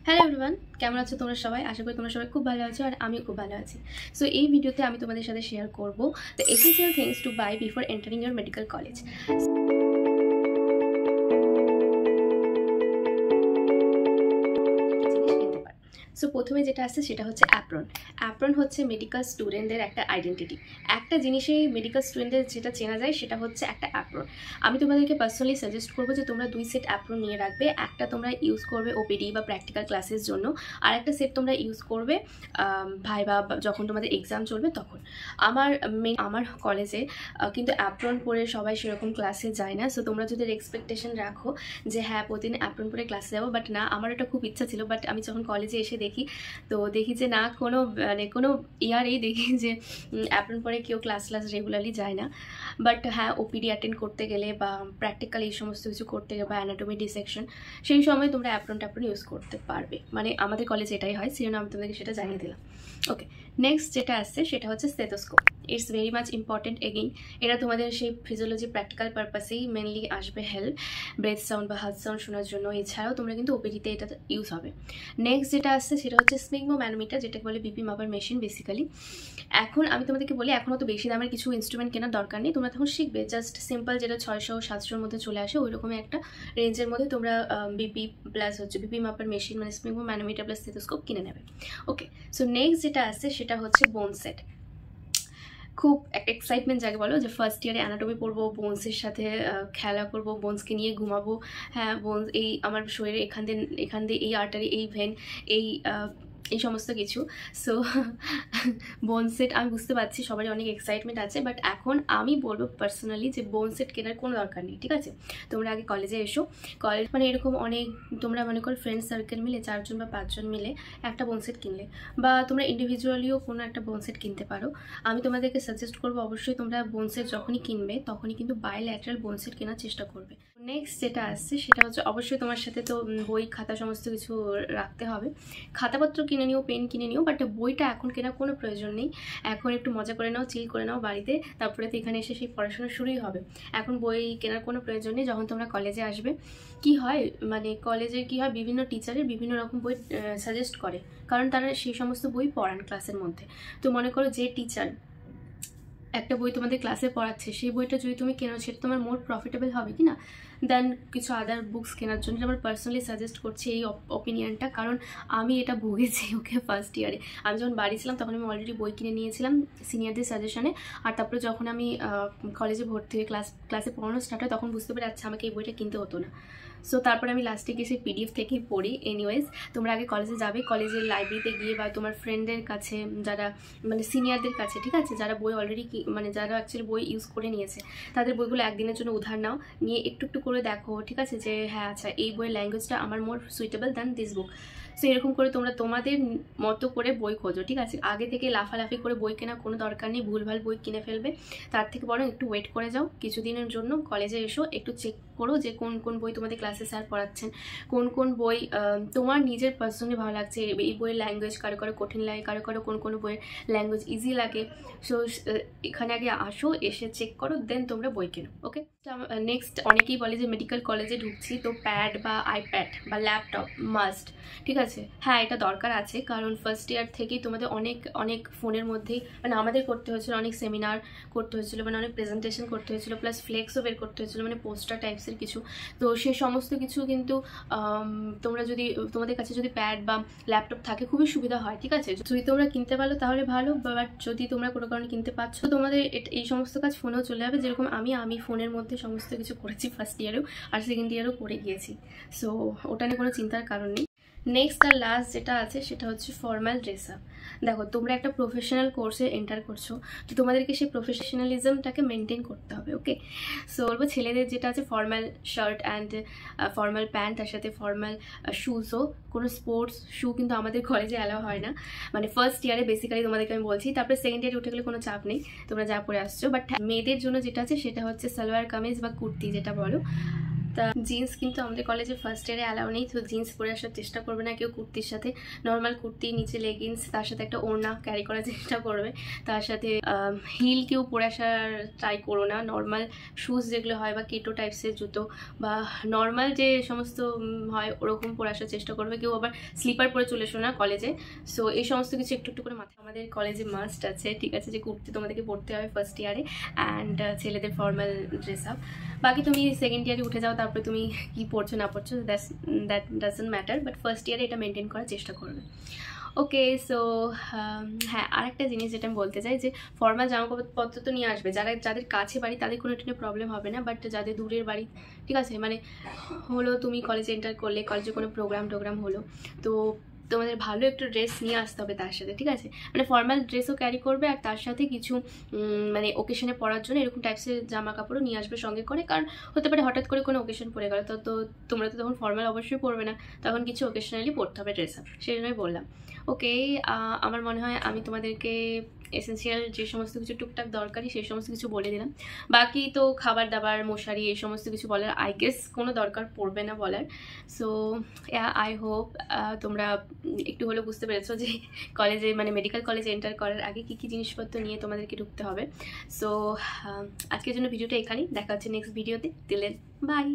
Hello everyone, কেমন আছো তোমরা সবাই? আশা করি তোমরা সবাই খুব ভালো আছো আর আমিও খুব ভালো আছি। সো এই ভিডিওতে আমি তোমাদের সাথে শেয়ার করব the essential things to buy before entering your medical college. So প্রথমে যেটা আসছে সেটা হচ্ছে অ্যাপ্রন। অ্যাপ্রন হচ্ছে মেডিকেল স্টুডেন্টদের একটা আইডেন্টিটি। একটা জিনিসেই মেডিকেল স্টুডেন্টদের যেটা চেনা যায় সেটা হচ্ছে একটা অ্যাপ্রন। আমি তোমাদেরকে পার্সোনালি সাজেস্ট করবো যে তোমরা 2 সেট অ্যাপ্রন নিয়ে রাখবে। একটা তোমরা ইউজ করবে ওপিডি বা প্র্যাকটিক্যাল ক্লাসের জন্য, আর একটা সেট তোমরা ইউজ করবে ভাইবা যখন তোমাদের এক্সাম চলবে তখন। আমার কলেজে কিন্তু অ্যাপ্রন পরে সবাই সেরকম ক্লাসে যায় না। সো তোমরা যদি এক্সপেকটেশন রাখো যে হ্যাঁ প্রতিদিন অ্যাপ্রন পরে ক্লাসে যাবো, বাট না, আমার এটা খুব ইচ্ছা ছিল। বাট আমি যখন কলেজে এসে দেখি যে না, কোনো ইয়ারেই দেখি যে অ্যাপ্রন পরে কেউ ক্লাস রেগুলারলি যায় না। বাট হ্যাঁ, ওপিডি অ্যাটেন্ড করতে গেলে বা প্র্যাকটিক্যাল এই সমস্ত কিছু করতে গেলে বা অ্যানাটমি ডিসেকশন, সেই সময় তোমরা অ্যাপ্রন ইউজ করতে পারবে। মানে আমাদের কলেজে এটাই হয়, সেই জন্য আমি তোমাদেরকে সেটা জানিয়ে দিলাম। ওকে, নেক্সট যেটা আসছে সেটা হচ্ছে stethoscope. It's very much important again. এটা তোমাদের সেই ফিজিওলজি প্র্যাকটিক্যাল পারপাসেই মেনলি আসবে হেল্প, ব্রেথ সাউন্ড বা হার্ট সাউন্ড শোনার জন্য। এছাড়াও তোমরা কিন্তু ওপিডিতে এটা ইউজ হবে। নেক্সট যেটা আসছে সেটা হচ্ছে স্পিগমোম্যানোমিটার, যেটাকে বলে বিপি মাপার মেশিন বেসিক্যালি। এখন আমি তোমাদেরকে বলি, এখনও তো বেশি দামের কিছু ইনস্ট্রুমেন্ট কেনার দরকার নেই, তোমরা তখন শিখবে। জাস্ট সিম্পল যেটা 600-700-র মধ্যে চলে আসে, ওই রকমই একটা রেঞ্জের মধ্যে তোমরা বিপি প্লাস হচ্ছে বিপি মাপার মেশিন মানে স্পিগমোম্যানোমিটার প্লাস স্টেথোস্কোপ কিনে নেবে। ওকে, সো নেক্সট যেটা আসছে সেটা হচ্ছে বোন সেট। খুব একটা এক্সাইটমেন্ট যাকে বলো, যে ফার্স্ট ইয়ারে অ্যানাটমি পড়বো, বোনসের সাথে খেলা করবো, বোনসকে নিয়ে ঘুমাবো। হ্যাঁ, বোনস এই আমার শরীরে এখান দিয়ে এই আর্টারি, এই ভেন, এই এই সমস্ত কিছু। সো বোন সেট আমি বুঝতে পারছি সবারই অনেক এক্সাইটমেন্ট আছে, বাট এখন আমি বলবো পার্সোনালি যে বোন সেট কেনার কোনো দরকার নেই। ঠিক আছে, তোমরা আগে কলেজে এসো। কলেজ মানে এরকম অনেক, তোমরা মনে করো ফ্রেন্ড সার্কেল মিলে 4জন বা 5জন মিলে একটা বোন সেট কিনলে, বা তোমরা ইন্ডিভিজুয়ালিও কোনো একটা বোন সেট কিনতে পারো। আমি তোমাদেরকে সাজেস্ট করবো অবশ্যই তোমরা বোন সেট যখনই কিনবে তখনই কিন্তু বাইল্যাটারাল বোন সেট কেনার চেষ্টা করবে। নেক্সট যেটা আসছে সেটা হচ্ছে অবশ্যই তোমার সাথে তো বই খাতা সমস্ত কিছু রাখতে হবে। খাতাপত্র কিনে নিও, পেন কিনে নিও, বাট বইটা এখন কেনার কোনো প্রয়োজন নেই। এখন একটু মজা করে নাও, চিল করে নাও বাড়িতে, তারপরে তো এখানে এসে সেই পড়াশোনা শুরুই হবে। এখন বই কেনার কোনো প্রয়োজন নেই। যখন তোমরা কলেজে আসবে, কি হয় মানে কলেজে কি হয়, বিভিন্ন টিচারের বিভিন্ন রকম বই সাজেস্ট করে, কারণ তারা সেই সমস্ত বই পড়ান ক্লাসের মধ্যে। তো মনে করো যে টিচার একটা বই তোমাদের ক্লাসে পড়াচ্ছে, সেই বইটা যদি তুমি কেনো, সেটা তোমার মোর প্রফিটেবল হবে কি না দেন কিছু আদার বুকস কেনার জন্য। আমার পার্সোনালি সাজেস্ট করছি এই অপিনিয়নটা, কারণ আমি এটা ভুগেছি। ওকে, ফার্স্ট ইয়ারে আমি যখন বাড়ি ছিলাম তখন আমি অলরেডি বই কিনে নিয়েছিলাম সিনিয়রদের সাজেশনে। আর তারপরে যখন আমি কলেজে ভর্তি হয়ে ক্লাসে পড়ানো স্টার্ট হয়, তখন বুঝতে পারি আচ্ছা আমাকে এই বইটা কিনতে হতো না। সো তারপরে আমি লাস্টে গিয়ে সেই পিডিএফ থেকেই পড়ি। এনিওয়েজ, তোমরা আগে কলেজে যাবে, কলেজের লাইব্রেরিতে গিয়ে বা তোমার ফ্রেন্ডদের কাছে, যারা মানে সিনিয়রদের কাছে, ঠিক আছে, যারা বই অলরেডি মানে যারা অ্যাকচুয়ালি বই ইউজ করে নিয়েছে, তাদের বইগুলো একদিনের জন্য উধার নাও, নিয়ে একটু একটু করে দেখো, ঠিক আছে, যে হ্যাঁ আচ্ছা এই বইয়ের ল্যাঙ্গুয়েজটা আমার more suitable than this book. So এরকম করে তোমরা তোমাদের মতো করে বই খোঁজো। ঠিক আছে, আগে থেকে লাফালাফি করে বই কেনার কোনো দরকার নেই, ভুলভাল বই কিনে ফেলবে। তার থেকে বরং একটু ওয়েট করে যাও, কিছুদিনের জন্য কলেজে এসো, একটু চেক করো যে কোন কোন বই তোমাদের ক্লাসে স্যার পড়াচ্ছেন, কোন কোন বই তোমার নিজের পার্সোনালি ভালো লাগছে। এই বইয়ের ল্যাঙ্গুয়েজ কারো কারো কঠিন লাগে, কারো কারো কোন বইয়ের ল্যাঙ্গুয়েজ ইজি লাগে। সো এখানে আগে আসো, এসে চেক করো, দেন তোমরা বই কেনো। ওকে, নেক্সট অনেকেই বলে যে মেডিকেল কলেজে ঢুকছি তো প্যাড বা আইপ্যাড বা ল্যাপটপ মাস্ট। ঠিক আছে, হ্যাঁ এটা দরকার আছে, কারণ ফার্স্ট ইয়ার থেকেই তোমাদের অনেক অনেক ফোনের মধ্যেই, মানে আমাদের করতে হয়েছিল, অনেক সেমিনার করতে হয়েছিল, মানে অনেক প্রেজেন্টেশন করতে হয়েছিল, প্লাস ফ্লেক্সও বের করতে হয়েছিল, মানে পোস্টার টাইপসের কিছু। তো সেই সমস্ত কিছু কিন্তু তোমরা যদি তোমাদের কাছে যদি প্যাড বা ল্যাপটপ থাকে খুবই সুবিধা হয়। ঠিক আছে, যদি তোমরা কিনতে পারো তাহলে ভালো, বাট যদি তোমরা কোনো কারণে কিনতে পারছো, তোমাদের এই সমস্ত কাজ ফোনেও চলে যাবে। যেরকম আমি ফোনের মধ্যে সমস্ত কিছু করেছি ফার্স্ট ইয়ারেও, আর সেকেন্ড ইয়ারেও করে গিয়েছি। সো ওটা নিয়ে কোনো চিন্তার কারণ নেই। নেক্সট আর লাস্ট যেটা আছে সেটা হচ্ছে ফর্মাল ড্রেস আপ। দেখো তোমরা একটা প্রফেশনাল কোর্সে এন্টার করছো, তো তোমাদেরকে সেই প্রফেশনালিজমটাকে মেনটেন করতে হবে। ওকে, সো বলবো ছেলেদের যেটা আছে formal shirt and formal pant, তার সাথে ফর্মাল শুজও। কোনো স্পোর্টস শু কিন্তু আমাদের কলেজে অ্যালাউ হয় না, মানে ফার্স্ট ইয়ারে বেসিক্যালি তোমাদেরকে আমি বলছি। তারপরে সেকেন্ড ইয়ারে উঠে গেলে কোনো চাপ নেই, তোমরা যা পরে আসছো। বাট মেয়েদের জন্য যেটা আছে সেটা হচ্ছে সালোয়ার কামিজ বা কুর্তি যেটা বলো, তা জিন্স কিন্তু আমাদের কলেজে ফার্স্ট ইয়ারে অ্যালাউ নেই, তো জিন্স পরে আসার চেষ্টা করবে না কেউ। কুর্তির সাথে নর্মাল কুর্তি, নিচে লেগিংস, তার সাথে একটা ওড়না ক্যারি করার চেষ্টা করবে। তার সাথে হিল কেউ পরে আসার ট্রাই করো না। নর্মাল শুজ যেগুলো হয় বা কেটো টাইপসের জুতো বা নর্মাল যে সমস্ত হয় ওরকম পরে আসার চেষ্টা করবে। কেউ আবার স্লিপার পরে চলে এসো না কলেজে। সো এই সমস্ত কিছু একটু একটু করে মাথায়। আমাদের কলেজে মাস্ট আছে, ঠিক আছে, যে কুর্তি তোমাদেরকে পরতে হবে ফার্স্ট ইয়ারে, অ্যান্ড ছেলেদের ফর্মাল ড্রেস আপ। বাকি তুমি সেকেন্ড ইয়ারে উঠে যাও, তারপরে তুমি কি পড়ছো না পড়ছো that doesn't matter, but first ইয়ারে এটা মেনটেন করার চেষ্টা করবে। ওকে, সো হ্যাঁ, আরেকটা জিনিস যেটা আমি বলতে চাই যে ফর্মাল জামাকাপড় তো নিয়ে আসবে। যাদের কাছে বাড়ি তাদের কোনো একটা প্রবলেম হবে না, বাট যাদের দূরের বাড়ি, ঠিক আছে, মানে হলো তুমি কলেজে এন্টার করলে, কলেজে কোনো প্রোগ্রাম হলো, তো তোমাদের ভালো একটু ড্রেস নিয়ে আসতে হবে তার সাথে, ঠিক আছে, মানে ফর্মাল ড্রেসও ক্যারি করবে আর তার সাথে কিছু মানে ওকেশনে পরার জন্য এরকম টাইপসের জামা কাপড়ও নিয়ে আসবে সঙ্গে করে। কারণ হতে পারে হঠাৎ করে কোনো ওকেশন পরে গেলো, তো তোমরা তো তখন ফর্মাল অবশ্যই পরবে না, তখন কিছু ওকেশনালি পরতে হবে ড্রেস আপ, সেই জন্যই বললাম। ওকে, আমার মনে হয় আমি তোমাদেরকে এসেন্সিয়াল যে সমস্ত কিছু টুকটাক দরকারি সেই সমস্ত কিছু বলে দিলাম। বাকি তো খাবার দাবার, মশারি, এই সমস্ত কিছু বলার আই গেস কোনো দরকার পড়বে না বলার। সো আই হোপ তোমরা একটু হলেও বুঝতে পেরেছো যে কলেজে, মানে মেডিকেল কলেজে এন্টার করার আগে কী কী জিনিসপত্র নিয়ে তোমাদেরকে ঢুকতে হবে। সো আজকের জন্য ভিডিওটা এখানেই, দেখা হচ্ছে নেক্সট ভিডিওতে। Till then, by.